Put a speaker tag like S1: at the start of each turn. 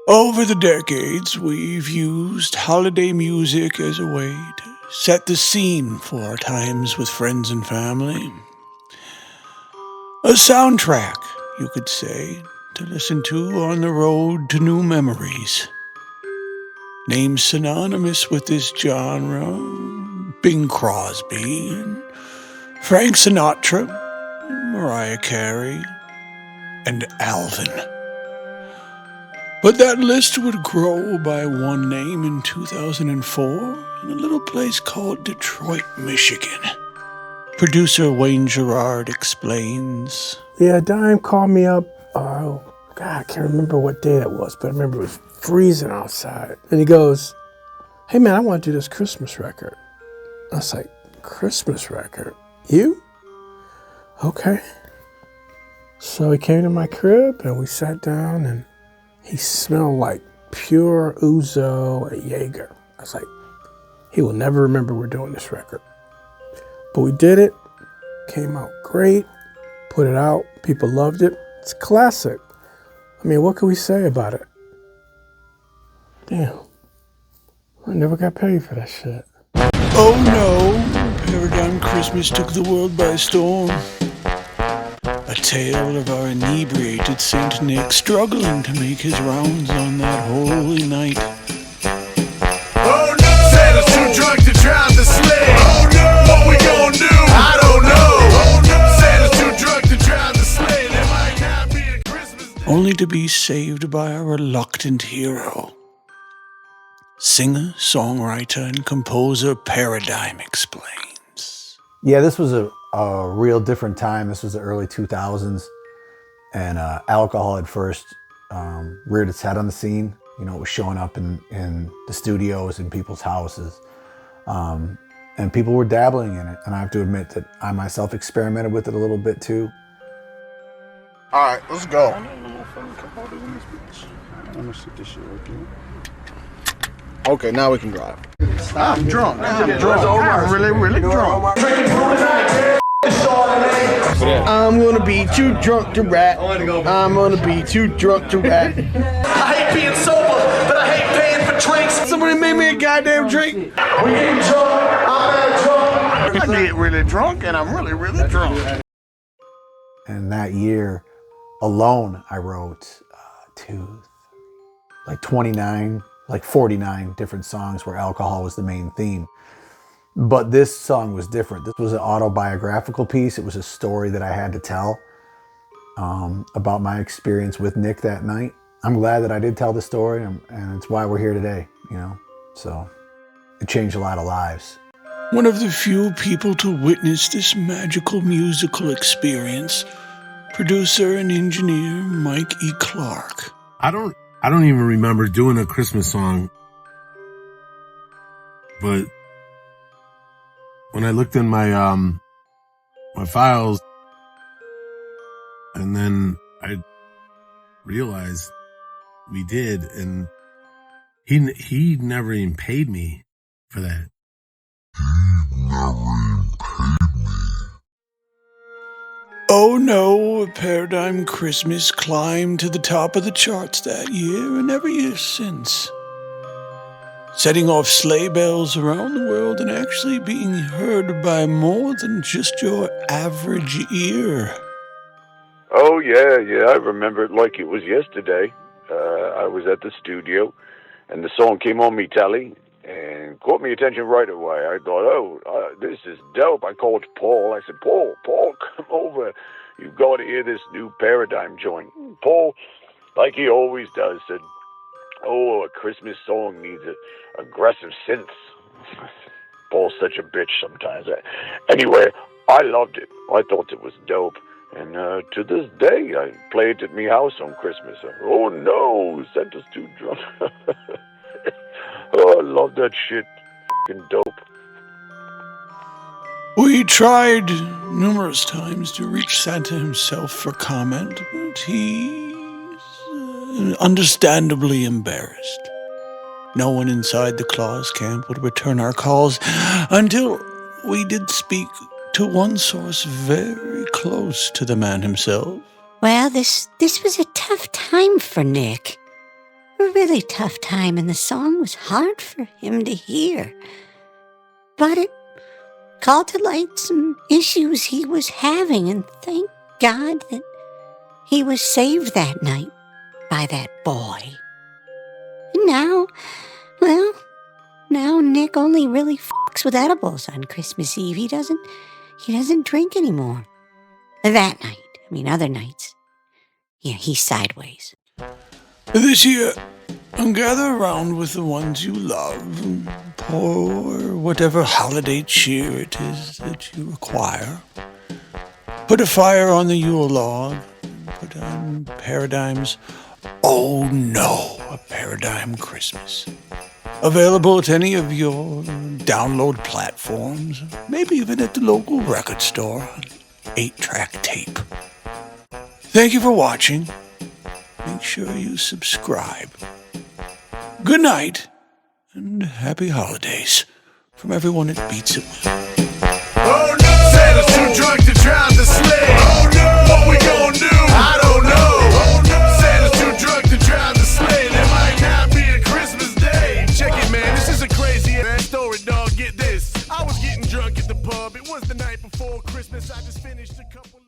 S1: Over the decades, we've used holiday music as a way to set the scene for our times with friends and family. A soundtrack, you could say, to listen to on the road to new memories. Names synonymous with this genre: Bing Crosby, Frank Sinatra, Mariah Carey, and Alvin. But that list would grow by one name in 2004 in a little place called Detroit, Michigan. Producer Wayne Gerard explains.
S2: Yeah, Dime called me up. Oh, God, I can't remember what day that was, but I remember it was freezing outside. And he goes, "Hey, man, I want to do this Christmas record." I was like, "Christmas record? You?" Okay. So he came to my crib and we sat down and he smelled like pure ouzo and Jaeger. I was like, he will never remember we're doing this record. But we did it, came out great, put it out, people loved it. It's a classic. I mean, what can we say about it? Damn, I never got paid for that shit.
S1: Oh no, Paradime Christmas took the world by storm. A tale of our inebriated Saint Nick struggling to make his rounds on that holy night.
S3: Oh no! Santa's too drunk to drive the sleigh. Oh no! What we gonna do? I don't know. Oh no! Santa's too drunk to drive the sleigh. There might not be a Christmas day.
S1: Only to be saved by a reluctant hero. Singer, songwriter, and composer Paradime explains.
S4: Yeah, this was a real different time. This was the early 2000s, and alcohol had first reared its head on the scene. You know, it was showing up in the studios and people's houses, and people were dabbling in it. And I have to admit that I myself experimented with it a little bit too.
S3: All right, let's go. Okay, now we can drive. I'm drunk. I'm really, really drunk. I'm gonna be too drunk to rap. I'm gonna be too drunk to rap.
S5: I hate being sober, but I hate paying for drinks.
S3: Somebody made me a goddamn drink.
S5: We get drunk, I'm drunk.
S3: I get really drunk, and I'm really, really drunk.
S4: And that year alone, I wrote 49 different songs where alcohol was the main theme. But this song was different. This was an autobiographical piece. It was a story that I had to tell about my experience with Nick that night. I'm glad that I did tell the story, and it's why we're here today, you know. So it changed a lot of lives.
S1: One of the few people to witness this magical musical experience, producer and engineer Mike E. Clark.
S6: I don't even remember doing a Christmas song, but when I looked in my my files, and then I realized we did, and he never even paid me for that.
S1: Oh no, Paradime Christmas climbed to the top of the charts that year and every year since, setting off sleigh bells around the world and actually being heard by more than just your average ear.
S7: Oh, yeah, I remember it like it was yesterday. I was at the studio, and the song came on me telly, and caught me attention right away. I thought, this is dope. I called Paul. I said, Paul, come over. You've got to hear this new Paradigm joint. Paul, like he always does, said, a Christmas song needs an aggressive synth. Paul's such a bitch sometimes. Anyway, I loved it. I thought it was dope. And to this day, I play it at me house on Christmas. Oh no, Santa's too drunk. Oh, I love that shit. Fucking dope.
S1: We tried numerous times to reach Santa himself for comment, but he's understandably embarrassed. No one inside the Claus camp would return our calls until we did speak to one source very close to the man himself.
S8: Well, this was a tough time for Nick. a really tough time, and the song was hard for him to hear. But it called to light some issues he was having, and thank God that he was saved that night by that boy. And now, well, now Nick only really fucks with edibles on Christmas Eve. He doesn't drink anymore. That night. I mean, other nights. Yeah, he's sideways.
S1: This year, gather around with the ones you love and pour whatever holiday cheer it is that you require. Put a fire on the Yule log. Put on Paradime's Oh No, a Paradime Christmas. Available at any of your download platforms, maybe even at the local record store on 8-track tape. Thank you for watching. Make sure you subscribe. Good night and happy holidays from everyone at Beats It Will.
S3: Oh no! Santa's too drunk to drive the sleigh. Oh no! What we gonna do? I don't know. Oh no! Santa's too drunk to drive the sleigh. There might not be a Christmas day. Check it, man. This is a crazy ass story, dog. Get this. I was getting drunk at the pub. It was the night before Christmas. I just finished a couple.